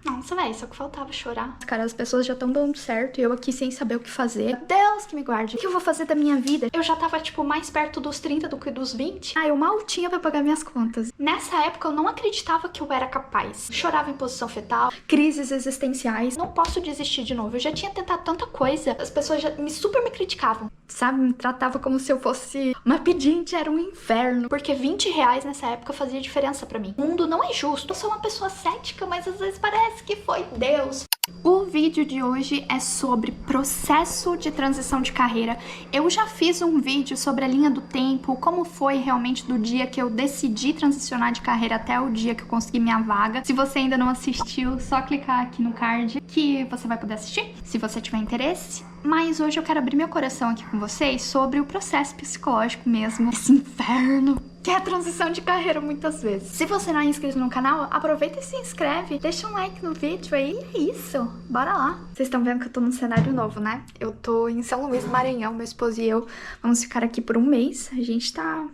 Nossa, velho, só que faltava chorar. Cara, as pessoas já estão dando certo e eu aqui sem saber o que fazer. Deus que me guarde. O que eu vou fazer da minha vida? Eu já tava, tipo, mais perto dos 30 do que dos 20. Ah, eu mal tinha pra pagar minhas contas. Nessa época, eu não acreditava que eu era capaz. Chorava em posição fetal, crises existenciais. Não posso desistir de novo. Eu já tinha tentado tanta coisa. As pessoas já super me criticavam. Sabe, me tratava como se eu fosse uma pedinte, era um inferno. Porque R$ 20 nessa época fazia diferença pra mim. O mundo não é justo. Eu sou uma pessoa cética, mas às vezes parece que foi Deus. O vídeo de hoje é sobre processo de transição de carreira. Eu já fiz um vídeo sobre a linha do tempo, como foi realmente do dia que eu decidi transicionar de carreira até o dia que eu consegui minha vaga. Se você ainda não assistiu, só clicar aqui no card que você vai poder assistir, se você tiver interesse. Mas hoje eu quero abrir meu coração aqui com vocês sobre o processo psicológico mesmo, esse inferno que é a transição de carreira muitas vezes. Se você não é inscrito no canal, aproveita e se inscreve, deixa um like no vídeo aí, é isso, bora lá. Vocês estão vendo que eu tô num cenário novo, né? Eu tô em São Luís do Maranhão, meu esposo e eu vamos ficar aqui por um mês. A gente tá,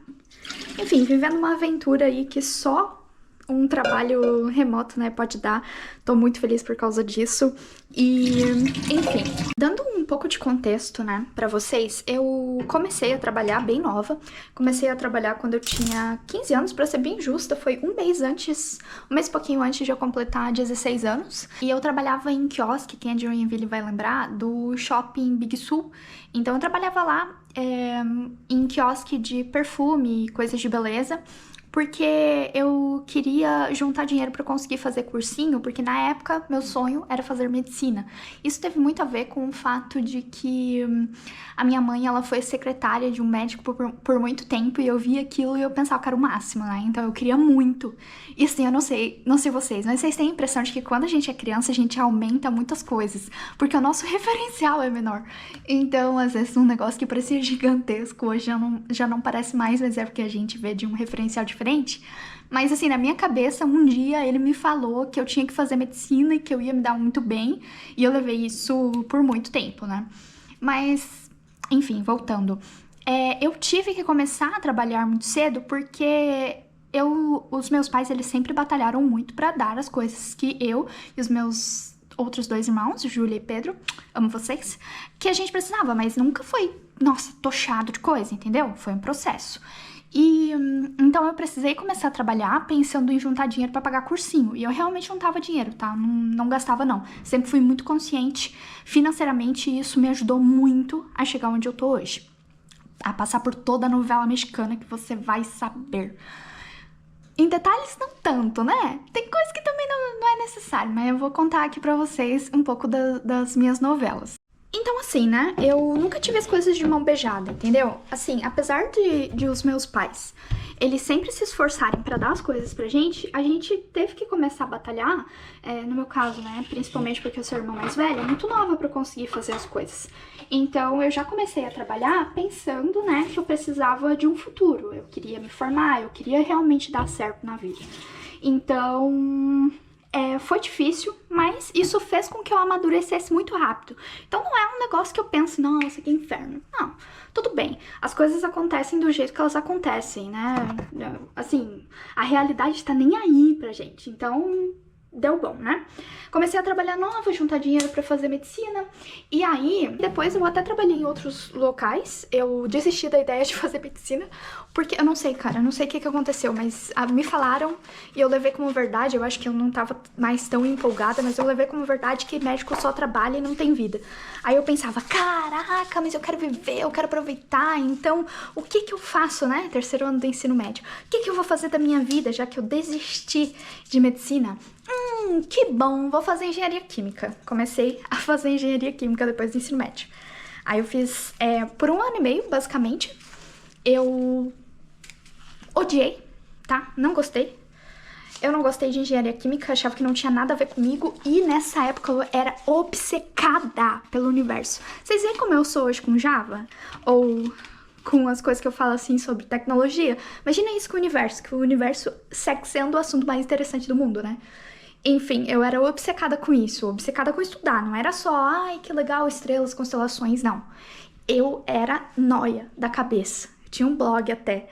enfim, vivendo uma aventura aí que só um trabalho remoto, né, pode dar. Tô muito feliz por causa disso. E, enfim, dando um pouco de contexto, né, pra vocês, eu comecei a trabalhar bem nova. Comecei a trabalhar quando eu tinha 15 anos, pra ser bem justa, foi um mês e pouquinho antes de eu completar 16 anos. E eu trabalhava em quiosque, quem é de Joinville vai lembrar, do Shopping Big Sul. Então eu trabalhava lá em quiosque de perfume e coisas de beleza, porque eu queria juntar dinheiro para conseguir fazer cursinho, porque na época meu sonho era fazer medicina. Isso teve muito a ver com o fato de que a minha mãe, ela foi secretária de um médico por muito tempo, e eu via aquilo e eu pensava que era o máximo, né? Então eu queria muito. E assim, eu não sei vocês, mas vocês têm a impressão de que quando a gente é criança, a gente aumenta muitas coisas, porque o nosso referencial é menor. Então, às vezes, um negócio que parecia gigantesco hoje já não parece mais, mas é porque a gente vê de um referencial diferente. Mas assim, na minha cabeça, um dia ele me falou que eu tinha que fazer medicina e que eu ia me dar muito bem, e eu levei isso por muito tempo, né? Mas, enfim, voltando. Eu tive que começar a trabalhar muito cedo porque os meus pais, eles sempre batalharam muito pra dar as coisas que eu e os meus outros dois irmãos, Júlia e Pedro, amo vocês, que a gente precisava, mas nunca foi, nossa, tochado de coisa, entendeu? Foi um processo. E então eu precisei começar a trabalhar pensando em juntar dinheiro pra pagar cursinho. E eu realmente juntava dinheiro, tá? Não gastava, não. Sempre fui muito consciente financeiramente e isso me ajudou muito a chegar onde eu tô hoje. A passar por toda a novela mexicana que você vai saber. Em detalhes, não tanto, né? Tem coisa que também não é necessário, mas eu vou contar aqui pra vocês um pouco das minhas novelas. Então, assim, né, eu nunca tive as coisas de mão beijada, entendeu? Assim, apesar de os meus pais, eles sempre se esforçarem pra dar as coisas pra gente, a gente teve que começar a batalhar, no meu caso, né, principalmente porque eu sou a irmã mais velha, muito nova pra conseguir fazer as coisas. Então, eu já comecei a trabalhar pensando, né, que eu precisava de um futuro, eu queria me formar, eu queria realmente dar certo na vida. Então, foi difícil, mas isso fez com que eu amadurecesse muito rápido. Então não é um negócio que eu penso, nossa, que inferno. Não, tudo bem. As coisas acontecem do jeito que elas acontecem, né? Assim, a realidade tá nem aí pra gente. Então, deu bom, né? Comecei a trabalhar nova, juntar dinheiro pra fazer medicina. E aí, depois eu até trabalhei em outros locais. Eu desisti da ideia de fazer medicina, porque eu não sei, cara, eu não sei o que aconteceu, mas me falaram e eu levei como verdade. Eu acho que eu não tava mais tão empolgada, mas eu levei como verdade que médico só trabalha e não tem vida. Aí eu pensava, caraca, mas eu quero viver, eu quero aproveitar, então o que eu faço, né? Terceiro ano do ensino médio. O que eu vou fazer da minha vida, já que eu desisti de medicina? Que bom, vou fazer engenharia química. Comecei a fazer engenharia química depois do ensino médio. Aí eu fiz por 1 ano e meio, basicamente. Eu odiei, tá? Não gostei. Eu não gostei de engenharia química, achava que não tinha nada a ver comigo. E nessa época eu era obcecada pelo universo. Vocês veem como eu sou hoje com Java? Ou com as coisas que eu falo assim sobre tecnologia? Imagina isso com o universo, que o universo segue sendo o assunto mais interessante do mundo, né? Enfim, eu era obcecada com isso, obcecada com estudar. Não era só, ai, que legal, estrelas, constelações, não. Eu era nóia da cabeça. Eu tinha um blog até.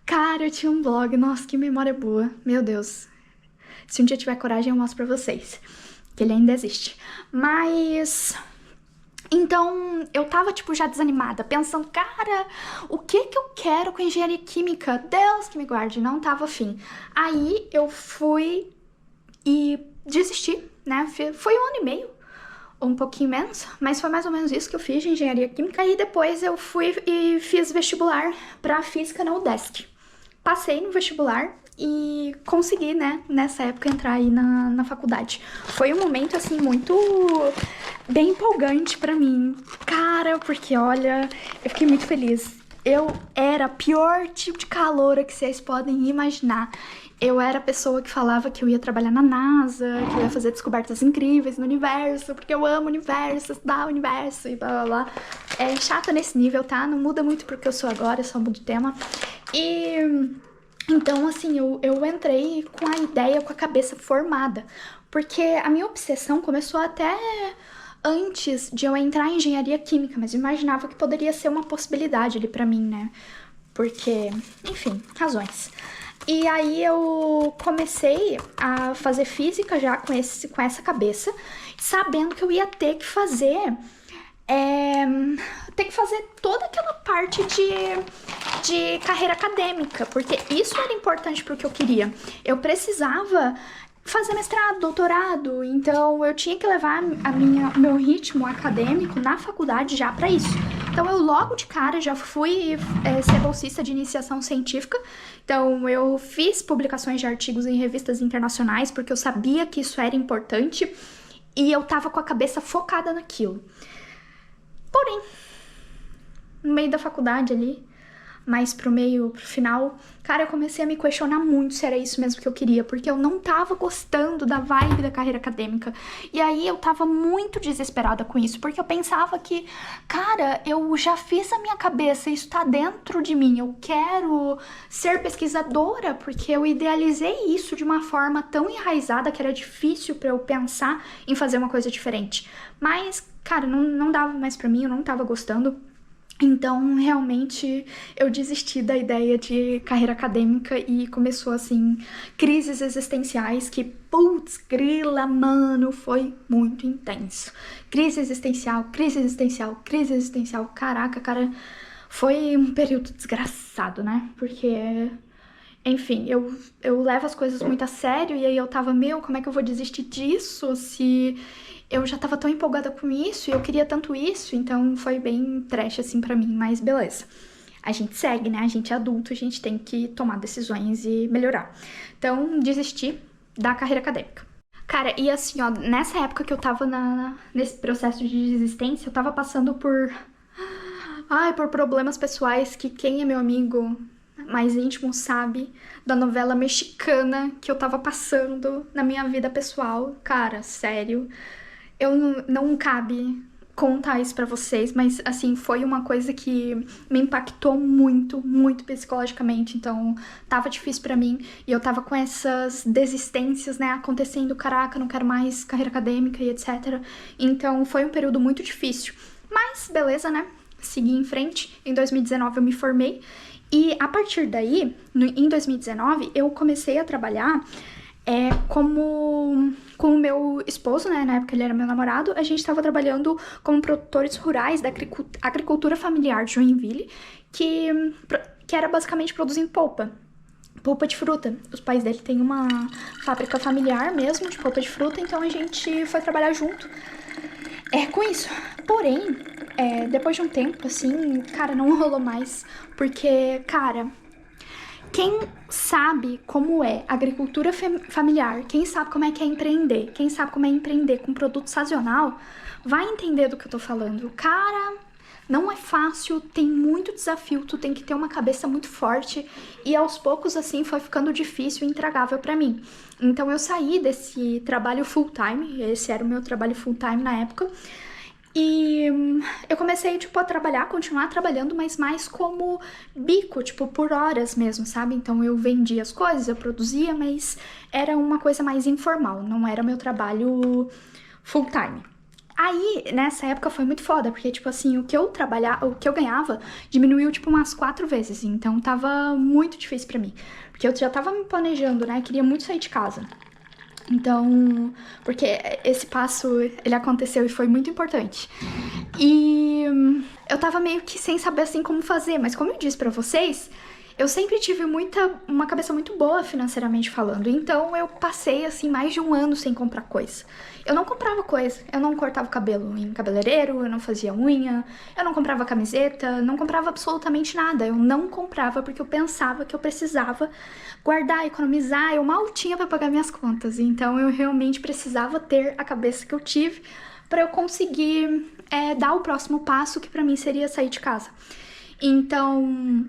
Cara, eu tinha um blog, nossa, que memória boa. Meu Deus. Se um dia tiver coragem, eu mostro pra vocês. que ele ainda existe. Mas... Então, eu tava, tipo, já desanimada, pensando, cara, o que que eu quero com engenharia química? Deus que me guarde, não tava afim. Aí, eu fui e desisti, né? Foi 1 ano e meio, ou um pouquinho menos, mas foi mais ou menos isso que eu fiz de engenharia química. E depois eu fui e fiz vestibular pra física na UDESC. Passei no vestibular e consegui, né, nessa época, entrar aí na faculdade. Foi um momento, assim, muito... bem empolgante pra mim, cara, porque, olha, eu fiquei muito feliz. Eu era o pior tipo de caloura que vocês podem imaginar. Eu era a pessoa que falava que eu ia trabalhar na NASA, que eu ia fazer descobertas incríveis no universo, porque eu amo o universo, estudar o universo e blá blá blá. É chata nesse nível, tá? Não muda muito porque eu sou agora, só mudo de tema. E... então, assim, eu entrei com a ideia, com a cabeça formada, porque a minha obsessão começou até antes de eu entrar em engenharia química, mas eu imaginava que poderia ser uma possibilidade ali pra mim, né? Porque, enfim, razões. E aí eu comecei a fazer física já com essa cabeça, sabendo que eu ia ter que fazer... toda aquela parte de carreira acadêmica, porque isso era importante pro que eu queria. Eu precisava fazer mestrado, doutorado, então eu tinha que levar o meu ritmo acadêmico na faculdade já pra isso. Então eu logo de cara já fui ser bolsista de iniciação científica, então eu fiz publicações de artigos em revistas internacionais, porque eu sabia que isso era importante e eu tava com a cabeça focada naquilo. Porém, no meio da faculdade ali, mais pro final, cara, eu comecei a me questionar muito se era isso mesmo que eu queria, porque eu não tava gostando da vibe da carreira acadêmica. E aí eu tava muito desesperada com isso, porque eu pensava que, cara, eu já fiz a minha cabeça, isso tá dentro de mim, eu quero ser pesquisadora, porque eu idealizei isso de uma forma tão enraizada que era difícil pra eu pensar em fazer uma coisa diferente. Mas, cara, não dava mais pra mim, eu não tava gostando. Então, realmente, eu desisti da ideia de carreira acadêmica e começou, assim, crises existenciais que, putz, grila, mano, foi muito intenso. Crise existencial, crise existencial, crise existencial. Caraca, cara, foi um período desgraçado, né? Porque... enfim, eu levo as coisas muito a sério e aí eu tava, como é que eu vou desistir disso se eu já tava tão empolgada com isso e eu queria tanto isso, então foi bem trash assim pra mim, mas beleza. A gente segue, né? A gente é adulto, a gente tem que tomar decisões e melhorar. Então, desisti da carreira acadêmica. Cara, e assim, ó, nessa época que eu tava nesse processo de desistência, eu tava passando por problemas pessoais que quem é meu amigo mais íntimo sabe da novela mexicana que eu tava passando na minha vida pessoal. Cara, sério, não cabe contar isso pra vocês, mas assim, foi uma coisa que me impactou muito, muito psicologicamente, então tava difícil pra mim e eu tava com essas desistências, né, acontecendo, caraca, não quero mais carreira acadêmica e etc. Então foi um período muito difícil, mas beleza, né, segui em frente. Em 2019 eu me formei. E a partir daí, em 2019, eu comecei a trabalhar com o meu esposo, né? Na época ele era meu namorado. A gente estava trabalhando como produtores rurais da agricultura familiar de Joinville, que era basicamente produzindo polpa de fruta. Os pais dele têm uma fábrica familiar mesmo de polpa de fruta, então a gente foi trabalhar junto com isso. Porém, depois de um tempo, assim, cara, não rolou mais, porque, cara, quem sabe como é agricultura familiar, quem sabe como é que é empreender, quem sabe como é empreender com produto sazonal, vai entender do que eu tô falando. Cara, não é fácil, tem muito desafio, tu tem que ter uma cabeça muito forte e aos poucos, assim, foi ficando difícil e intragável pra mim. Então eu saí desse trabalho full-time, esse era o meu trabalho full-time na época, e eu comecei, tipo, a continuar trabalhando, mas mais como bico, tipo, por horas mesmo, sabe? Então eu vendia as coisas, eu produzia, mas era uma coisa mais informal, não era meu trabalho full-time. Aí, nessa época foi muito foda, porque, tipo assim, o que eu ganhava diminuiu, tipo, umas 4 vezes, então tava muito difícil pra mim, porque eu já tava me planejando, né, queria muito sair de casa. Então, porque esse passo, ele aconteceu e foi muito importante. E eu tava meio que sem saber, assim, como fazer, mas como eu disse pra vocês, eu sempre tive uma cabeça muito boa financeiramente falando, então eu passei, assim, mais de um ano sem comprar coisa. Eu não comprava coisa, eu não cortava o cabelo em cabeleireiro, eu não fazia unha, eu não comprava camiseta, não comprava absolutamente nada. Eu não comprava porque eu pensava que eu precisava guardar, economizar, eu mal tinha pra pagar minhas contas. Então eu realmente precisava ter a cabeça que eu tive pra eu conseguir dar o próximo passo, que pra mim seria sair de casa. Então,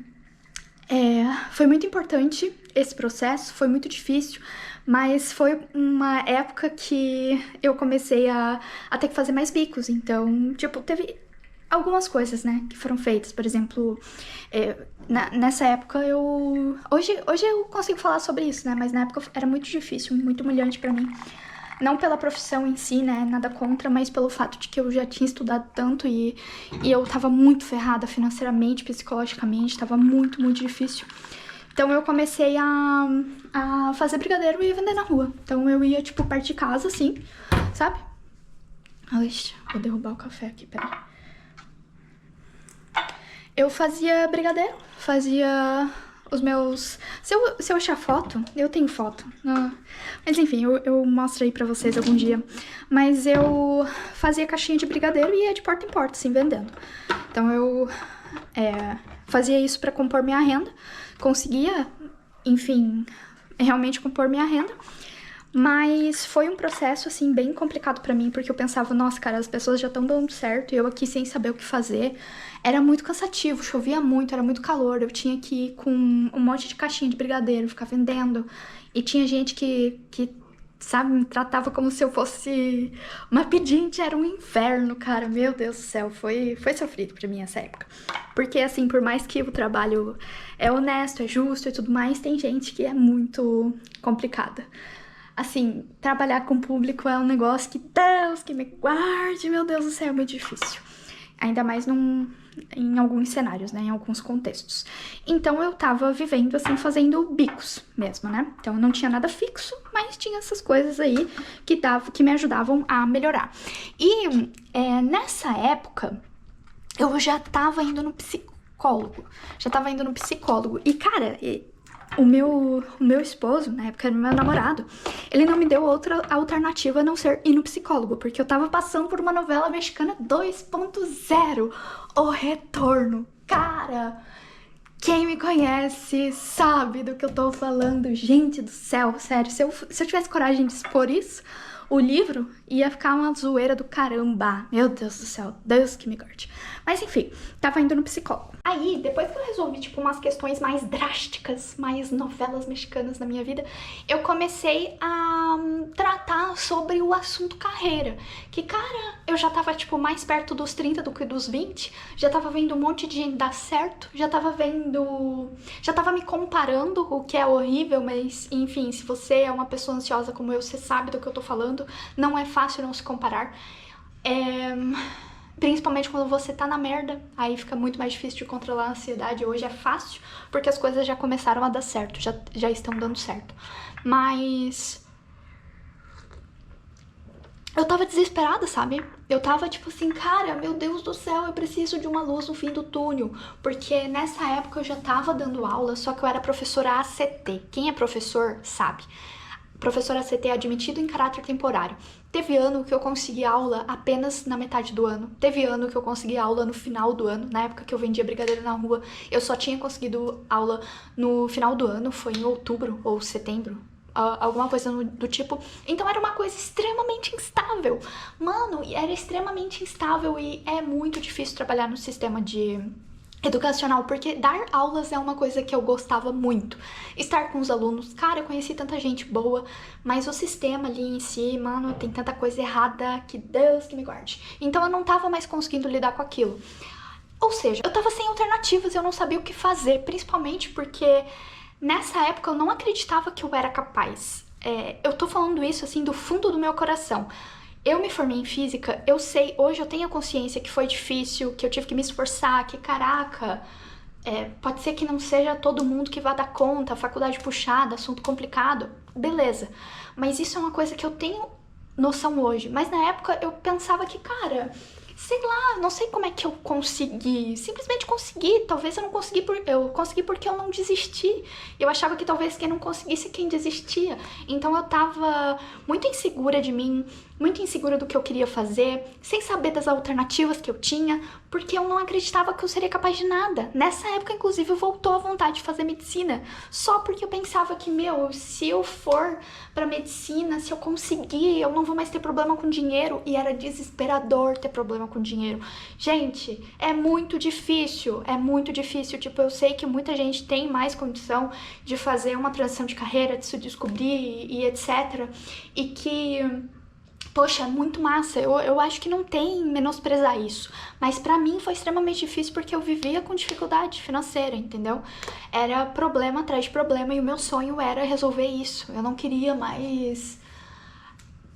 foi muito importante esse processo, foi muito difícil, mas foi uma época que eu comecei a ter que fazer mais bicos. Então, tipo, teve algumas coisas, né, que foram feitas. Por exemplo, nessa época Hoje eu consigo falar sobre isso, né, mas na época era muito difícil, muito humilhante pra mim. Não pela profissão em si, né, nada contra, mas pelo fato de que eu já tinha estudado tanto e eu tava muito ferrada financeiramente, psicologicamente, tava muito, muito difícil. Então eu comecei a fazer brigadeiro e vender na rua. Então eu ia, tipo, perto de casa, assim, sabe? Ixi, vou derrubar o café aqui, peraí. Eu fazia brigadeiro, fazia os meus... Se eu achar foto, eu tenho foto. Mas enfim, eu mostro aí pra vocês algum dia. Mas eu fazia caixinha de brigadeiro e ia de porta em porta, assim, vendendo. Então eu fazia isso pra compor minha renda. Conseguia, enfim, realmente compor minha renda. Mas foi um processo, assim, bem complicado pra mim, porque eu pensava, nossa, cara, as pessoas já estão dando certo e eu aqui sem saber o que fazer. Era muito cansativo, chovia muito, era muito calor, eu tinha que ir com um monte de caixinha de brigadeiro, ficar vendendo. E tinha gente que sabe, me tratava como se eu fosse uma pedinte, era um inferno, cara. Meu Deus do céu, foi sofrido pra mim essa época. Porque, assim, por mais que o trabalho é honesto, é justo e tudo mais, tem gente que é muito complicada. Assim, trabalhar com o público é um negócio que, Deus que me guarde, meu Deus do céu, é muito difícil. Ainda mais em alguns cenários, né, em alguns contextos. Então eu tava vivendo, assim, fazendo bicos mesmo, né? Então eu não tinha nada fixo, mas tinha essas coisas aí que me ajudavam a melhorar. E nessa época, eu já tava indo no psicólogo. E, cara... O meu esposo, na época era meu namorado, ele não me deu outra alternativa a não ser ir no psicólogo, porque eu tava passando por uma novela mexicana 2.0, O Retorno. Cara, quem me conhece sabe do que eu tô falando. Gente do céu, sério, se eu tivesse coragem de expor isso, o livro ia ficar uma zoeira do caramba. Meu Deus do céu, Deus que me guarde. Mas enfim, tava indo no psicólogo. Aí, depois que eu resolvi, tipo, umas questões mais drásticas, mais novelas mexicanas na minha vida, eu comecei a tratar sobre o assunto carreira. Que, cara, eu já tava, tipo, mais perto dos 30 do que dos 20, já tava vendo um monte de gente dar certo, já tava me comparando, o que é horrível, mas, enfim, se você é uma pessoa ansiosa como eu, você sabe do que eu tô falando, não é fácil não se comparar. Principalmente quando você tá na merda, aí fica muito mais difícil de controlar a ansiedade. Hoje é fácil, porque as coisas já começaram a dar certo, já estão dando certo. Mas... eu tava desesperada, sabe? Eu tava tipo assim, cara, meu Deus do céu, eu preciso de uma luz no fim do túnel. Porque nessa época eu já tava dando aula, só que eu era professora ACT. Quem é professor sabe. Professor ACT é admitido em caráter temporário. Teve ano que eu consegui aula apenas na metade do ano. Teve ano que eu consegui aula no final do ano. Na época que eu vendia brigadeiro na rua, eu só tinha conseguido aula no final do ano. Foi em outubro ou setembro. Alguma coisa do tipo. Então era uma coisa extremamente instável. Mano, era extremamente instável e é muito difícil trabalhar no sistema educacional, porque dar aulas é uma coisa que eu gostava muito. Estar com os alunos, cara, eu conheci tanta gente boa, mas o sistema ali em si, mano, tem tanta coisa errada, que Deus que me guarde. Então eu não tava mais conseguindo lidar com aquilo. Ou seja, eu tava sem alternativas, eu não sabia o que fazer, principalmente porque nessa época eu não acreditava que eu era capaz. Eu tô falando isso, assim, do fundo do meu coração. Eu me formei em física, eu sei, hoje eu tenho a consciência que foi difícil, que eu tive que me esforçar, que caraca, pode ser que não seja todo mundo que vá dar conta, faculdade puxada, assunto complicado, beleza. Mas isso é uma coisa que eu tenho noção hoje. Mas na época eu pensava que, cara, sei lá, não sei como é que eu consegui. Simplesmente consegui. Talvez eu não consegui eu consegui porque eu não desisti. Eu achava que talvez quem não conseguisse quem desistia. Então eu tava muito insegura de mim, muito insegura do que eu queria fazer, sem saber das alternativas que eu tinha, porque eu não acreditava que eu seria capaz de nada. Nessa época, inclusive, voltou a vontade de fazer medicina, só porque eu pensava que, meu, se eu for pra medicina, se eu conseguir, eu não vou mais ter problema com dinheiro, e era desesperador ter problema com dinheiro. Gente, é muito difícil, tipo, eu sei que muita gente tem mais condição de fazer uma transição de carreira, de se descobrir e etc, e que... Poxa, é muito massa, eu acho que não tem menosprezar isso, mas pra mim foi extremamente difícil porque eu vivia com dificuldade financeira, entendeu? Era problema atrás de problema e o meu sonho era resolver isso, eu não queria mais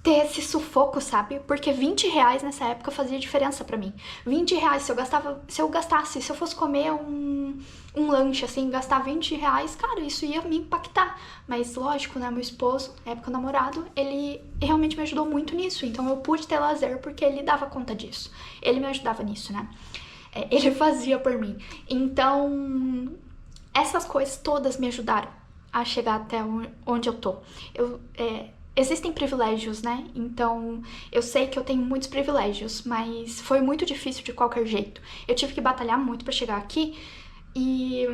ter esse sufoco, sabe? Porque 20 reais nessa época fazia diferença pra mim. 20 reais, se eu fosse comer um lanche, assim, gastar 20 reais, cara, isso ia me impactar. Mas lógico, né, meu esposo, na época namorado, ele realmente me ajudou muito nisso. Então eu pude ter lazer porque ele dava conta disso. Ele me ajudava nisso, né? Ele fazia por mim. Então, essas coisas todas me ajudaram a chegar até onde eu tô. Existem privilégios, né? Então, eu sei que eu tenho muitos privilégios, mas foi muito difícil de qualquer jeito. Eu tive que batalhar muito pra chegar aqui e...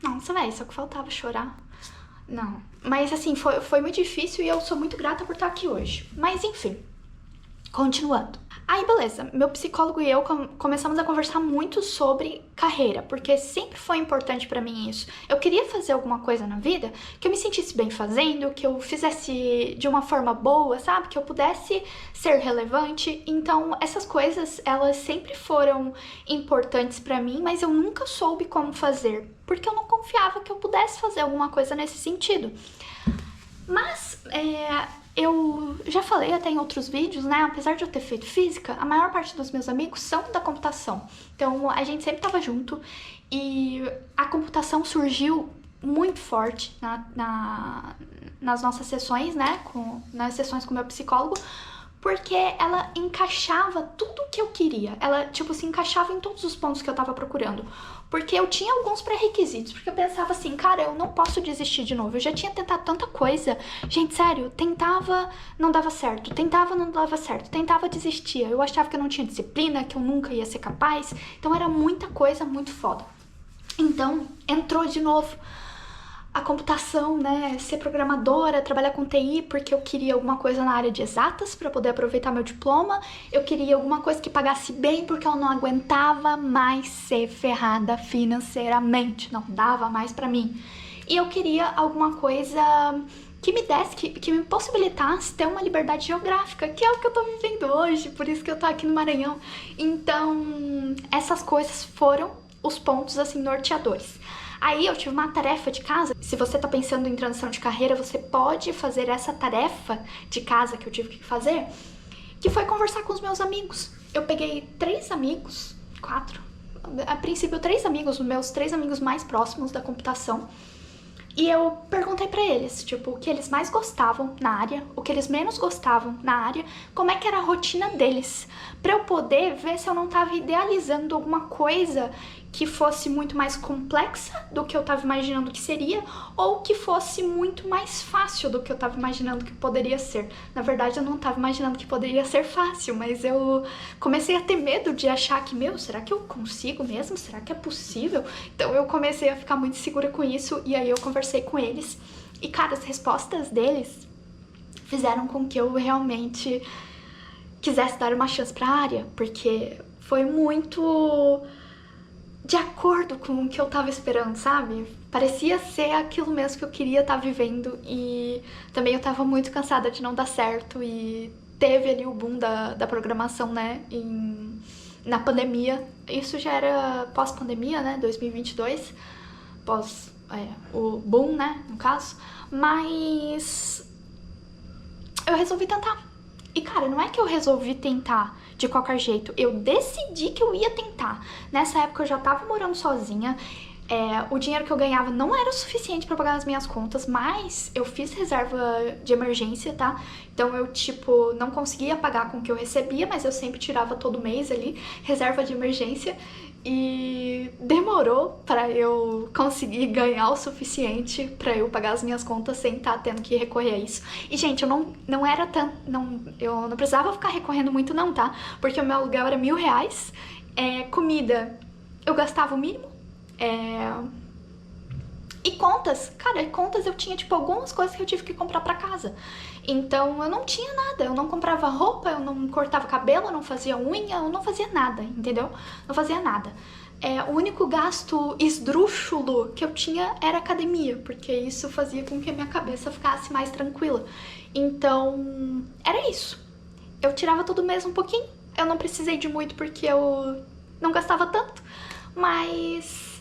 Nossa, véi, só que faltava chorar. Não. Mas, assim, foi muito difícil e eu sou muito grata por estar aqui hoje. Mas, enfim, continuando. Aí, beleza, meu psicólogo e eu começamos a conversar muito sobre carreira, porque sempre foi importante pra mim isso. Eu queria fazer alguma coisa na vida que eu me sentisse bem fazendo, que eu fizesse de uma forma boa, sabe? Que eu pudesse ser relevante. Então, essas coisas, elas sempre foram importantes pra mim, mas eu nunca soube como fazer, porque eu não confiava que eu pudesse fazer alguma coisa nesse sentido. Mas, eu já falei até em outros vídeos, né? Apesar de eu ter feito física, a maior parte dos meus amigos são da computação. Então, a gente sempre tava junto e a computação surgiu muito forte nas nossas sessões, né? Nas sessões com o meu psicólogo, porque ela encaixava tudo o que eu queria. Ela, tipo, se encaixava em todos os pontos que eu tava procurando. Porque eu tinha alguns pré-requisitos, porque eu pensava assim, cara, eu não posso desistir de novo. Eu já tinha tentado tanta coisa. Gente, sério, tentava, não dava certo. Tentava, não dava certo. Tentava, desistia. Eu achava que eu não tinha disciplina, que eu nunca ia ser capaz. Então era muita coisa, muito foda. Então, entrou de novo a computação, né, ser programadora, trabalhar com TI, porque eu queria alguma coisa na área de exatas para poder aproveitar meu diploma, eu queria alguma coisa que pagasse bem, porque eu não aguentava mais ser ferrada financeiramente, não dava mais pra mim. E eu queria alguma coisa que me desse, que me possibilitasse ter uma liberdade geográfica, que é o que eu tô vivendo hoje, por isso que eu tô aqui no Maranhão. Então, essas coisas foram os pontos, assim, norteadores. Aí eu tive uma tarefa de casa. Se você tá pensando em transição de carreira, você pode fazer essa tarefa de casa que eu tive que fazer, que foi conversar com os meus amigos. Eu peguei 3 amigos, 4, a princípio 3 amigos, meus 3 amigos mais próximos da computação, e eu perguntei pra eles, tipo, o que eles mais gostavam na área, o que eles menos gostavam na área, como é que era a rotina deles, pra eu poder ver se eu não tava idealizando alguma coisa que fosse muito mais complexa do que eu tava imaginando que seria, ou que fosse muito mais fácil do que eu tava imaginando que poderia ser. Na verdade, eu não tava imaginando que poderia ser fácil, mas eu comecei a ter medo de achar que, meu, será que eu consigo mesmo? Será que é possível? Então eu comecei a ficar muito segura com isso, e aí eu conversei com eles. E, cara, as respostas deles fizeram com que eu realmente quisesse dar uma chance pra área, porque foi muito de acordo com o que eu tava esperando, sabe? Parecia ser aquilo mesmo que eu queria estar vivendo, e também eu tava muito cansada de não dar certo, e teve ali o boom da programação, né, na pandemia. Isso já era pós-pandemia, né, 2022, o boom, né, no caso, mas eu resolvi tentar. E, cara, não é que eu resolvi tentar de qualquer jeito, eu decidi que eu ia tentar. Nessa época eu já tava morando sozinha, O dinheiro que eu ganhava não era o suficiente pra pagar as minhas contas, mas eu fiz reserva de emergência, tá? Então eu, tipo, não conseguia pagar com o que eu recebia, mas eu sempre tirava todo mês ali, reserva de emergência. E demorou pra eu conseguir ganhar o suficiente pra eu pagar as minhas contas sem estar tendo que recorrer a isso. E, gente, eu não era tanto... eu não precisava ficar recorrendo muito não, tá? Porque o meu aluguel era R$1.000, comida eu gastava o mínimo, e contas, cara, contas eu tinha, tipo, algumas coisas que eu tive que comprar pra casa. Então eu não tinha nada, eu não comprava roupa, eu não cortava cabelo, eu não fazia unha, eu não fazia nada, entendeu? Não fazia nada. O único gasto esdrúxulo que eu tinha era academia, porque isso fazia com que a minha cabeça ficasse mais tranquila. Então, era isso. Eu tirava todo mês um pouquinho, eu não precisei de muito porque eu não gastava tanto, mas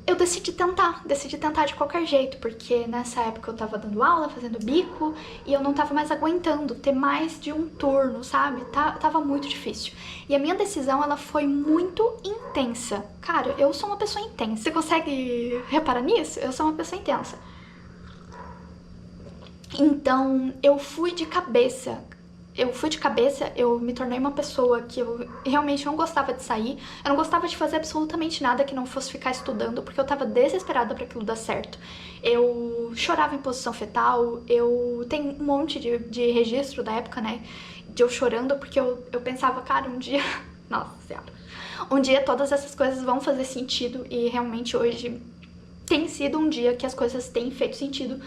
eu decidi tentar de qualquer jeito, porque nessa época eu tava dando aula, fazendo bico, e eu não tava mais aguentando ter mais de um turno, sabe? Tava muito difícil. E a minha decisão, ela foi muito intensa. Cara, eu sou uma pessoa intensa. Você consegue reparar nisso? Eu sou uma pessoa intensa. Então, eu fui de cabeça, eu me tornei uma pessoa que eu realmente não gostava de sair, eu não gostava de fazer absolutamente nada que não fosse ficar estudando, porque eu tava desesperada pra aquilo dar certo. Eu chorava em posição fetal, eu tenho um monte de registro da época, né, de eu chorando, porque eu pensava, cara, um dia... Nossa Senhora. Um dia todas essas coisas vão fazer sentido, e realmente hoje tem sido um dia que as coisas têm feito sentido.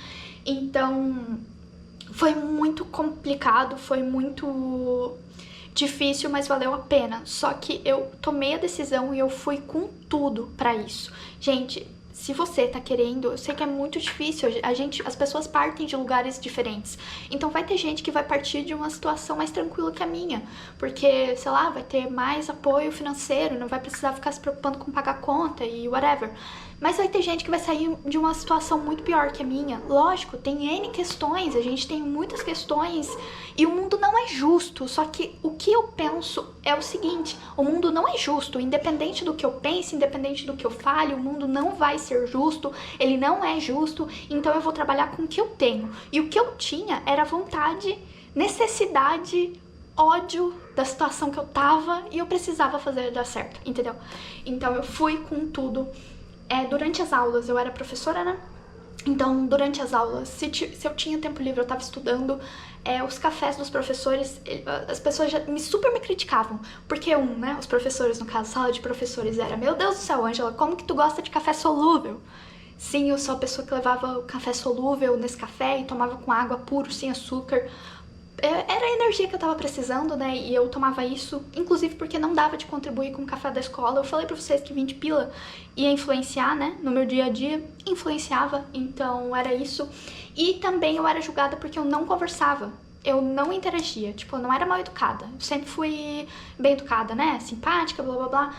Então... foi muito complicado, foi muito difícil, mas valeu a pena. Só que eu tomei a decisão e eu fui com tudo pra isso. Gente, se você tá querendo, eu sei que é muito difícil, as pessoas partem de lugares diferentes. Então vai ter gente que vai partir de uma situação mais tranquila que a minha, porque, sei lá, vai ter mais apoio financeiro, não vai precisar ficar se preocupando com pagar conta e whatever. Mas vai ter gente que vai sair de uma situação muito pior que a minha. Lógico, tem N questões, a gente tem muitas questões e o mundo não é justo. Só que o que eu penso é o seguinte, o mundo não é justo, independente do que eu pense, independente do que eu fale, o mundo não vai ser justo, ele não é justo, então eu vou trabalhar com o que eu tenho. E o que eu tinha era vontade, necessidade, ódio da situação que eu tava e eu precisava fazer dar certo, entendeu? Então eu fui com tudo. Durante as aulas, eu era professora, né? Então, durante as aulas, se eu tinha tempo livre, eu tava estudando, os cafés dos professores, as pessoas super me criticavam. Porque né, os professores, no caso, sala de professores era: meu Deus do céu, Ângela, como que tu gosta de café solúvel? Sim, eu sou a pessoa que levava o café solúvel nesse café e tomava com água puro, sem açúcar. Era a energia que eu tava precisando, né, e eu tomava isso, inclusive porque não dava de contribuir com o café da escola. Eu falei pra vocês que 20 pila ia influenciar, né, no meu dia a dia, influenciava, então era isso. E também eu era julgada porque eu não conversava, eu não interagia, tipo, eu não era mal educada, eu sempre fui bem educada, né, simpática, blá blá blá,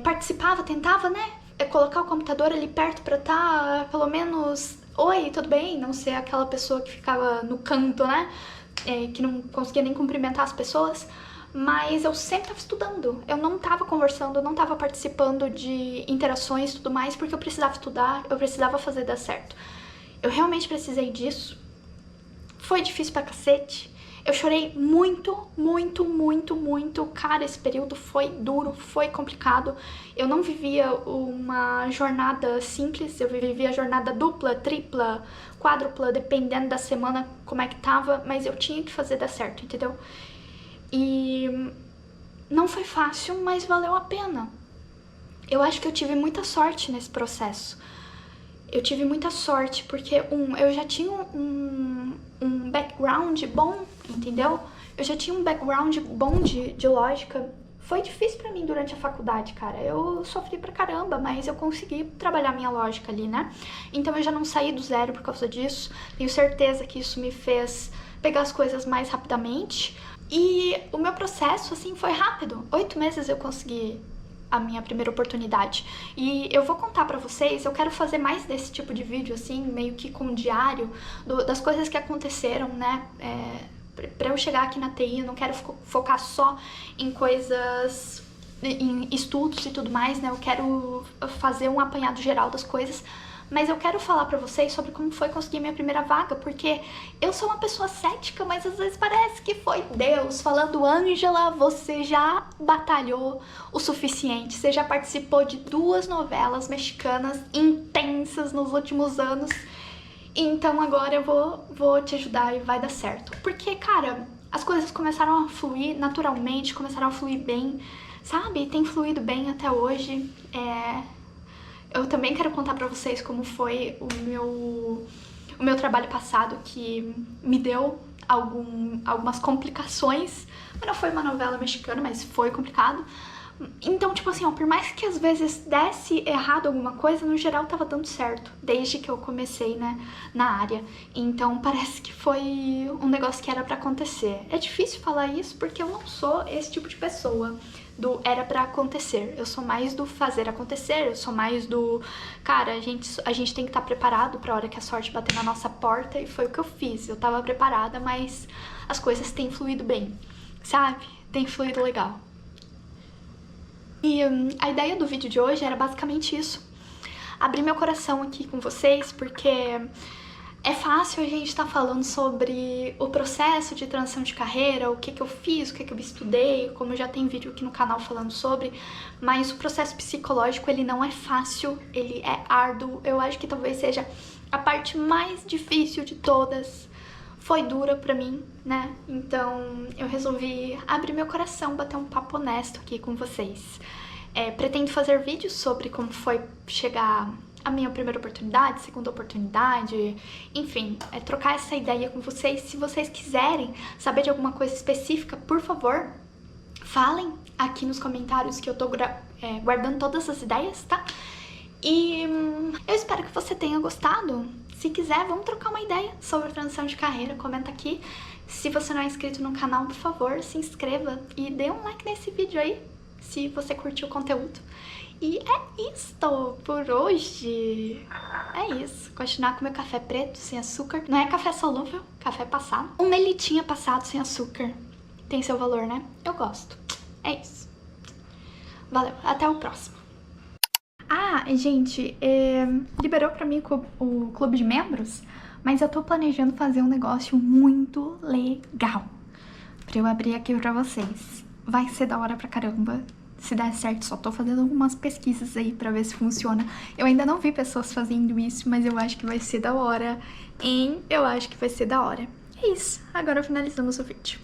participava, tentava, né, colocar o computador ali perto pra tá, pelo menos, oi, tudo bem, não ser aquela pessoa que ficava no canto, né, que não conseguia nem cumprimentar as pessoas, mas eu sempre tava estudando, eu não tava conversando, eu não tava participando de interações e tudo mais, porque eu precisava estudar, eu precisava fazer dar certo. Eu realmente precisei disso, foi difícil pra cacete, eu chorei muito, muito, muito, muito, cara, esse período foi duro, foi complicado, eu não vivia uma jornada simples, eu vivia jornada dupla, tripla, quádrupla, dependendo da semana como é que tava, mas eu tinha que fazer dar certo, entendeu? E não foi fácil, mas valeu a pena. Eu acho que eu tive muita sorte nesse processo. Eu tive muita sorte porque, eu já tinha um background bom, entendeu? Eu já tinha um background bom de lógica. Foi difícil pra mim durante a faculdade, cara. Eu sofri pra caramba, mas eu consegui trabalhar minha lógica ali, né? Então eu já não saí do zero por causa disso. Tenho certeza que isso me fez pegar as coisas mais rapidamente. E o meu processo, assim, foi rápido. 8 meses eu consegui a minha primeira oportunidade. E eu vou contar pra vocês, eu quero fazer mais desse tipo de vídeo, assim, meio que com um diário das coisas que aconteceram, né? Pra eu chegar aqui na TI, eu não quero focar só em coisas em estudos e tudo mais, né? Eu quero fazer um apanhado geral das coisas, mas eu quero falar pra vocês sobre como foi conseguir minha primeira vaga, porque eu sou uma pessoa cética, mas às vezes parece que foi Deus falando: Ângela, você já batalhou o suficiente, você já participou de 2 novelas mexicanas intensas nos últimos anos, então agora eu vou te ajudar e vai dar certo. Porque, cara, as coisas começaram a fluir naturalmente, começaram a fluir bem, sabe? Tem fluído bem até hoje. Eu também quero contar pra vocês como foi o meu trabalho passado, que me deu algumas complicações. Não foi uma novela mexicana, mas foi complicado. Então, tipo assim, ó, por mais que às vezes desse errado alguma coisa, no geral tava dando certo, desde que eu comecei, né, na área. Então parece que foi um negócio que era pra acontecer. É difícil falar isso porque eu não sou esse tipo de pessoa do era pra acontecer. Eu sou mais do fazer acontecer, eu sou mais do... Cara, a gente tem que estar preparado pra hora que a sorte bater na nossa porta, e foi o que eu fiz. Eu tava preparada, mas as coisas têm fluído bem, sabe? Tem fluído legal. E a ideia do vídeo de hoje era basicamente isso. Abrir meu coração aqui com vocês, porque é fácil a gente estar falando sobre o processo de transição de carreira, o que eu fiz, o que eu estudei, como já tem vídeo aqui no canal falando sobre, mas o processo psicológico, ele não é fácil, ele é árduo. Eu acho que talvez seja a parte mais difícil de todas. Foi dura pra mim, né? Então eu resolvi abrir meu coração, bater um papo honesto aqui com vocês. Pretendo fazer vídeos sobre como foi chegar a minha primeira oportunidade, segunda oportunidade, enfim, trocar essa ideia com vocês. Se vocês quiserem saber de alguma coisa específica, por favor, falem aqui nos comentários, que eu tô guardando todas as ideias, tá? E eu espero que você tenha gostado. Se quiser, vamos trocar uma ideia sobre transição de carreira, comenta aqui. Se você não é inscrito no canal, por favor, se inscreva e dê um like nesse vídeo aí, se você curtiu o conteúdo. E é isto por hoje. É isso. Continuar com meu café preto, sem açúcar. Não é café solúvel, café passado. Um melitinha passado sem açúcar. Tem seu valor, né? Eu gosto. É isso. Valeu, até o próximo. Ah, gente, liberou pra mim o clube de membros, mas eu tô planejando fazer um negócio muito legal pra eu abrir aqui pra vocês. Vai ser da hora pra caramba. Se der certo, só tô fazendo algumas pesquisas aí pra ver se funciona. Eu ainda não vi pessoas fazendo isso, mas eu acho que vai ser da hora, hein? Eu acho que vai ser da hora. É isso, agora finalizamos o vídeo.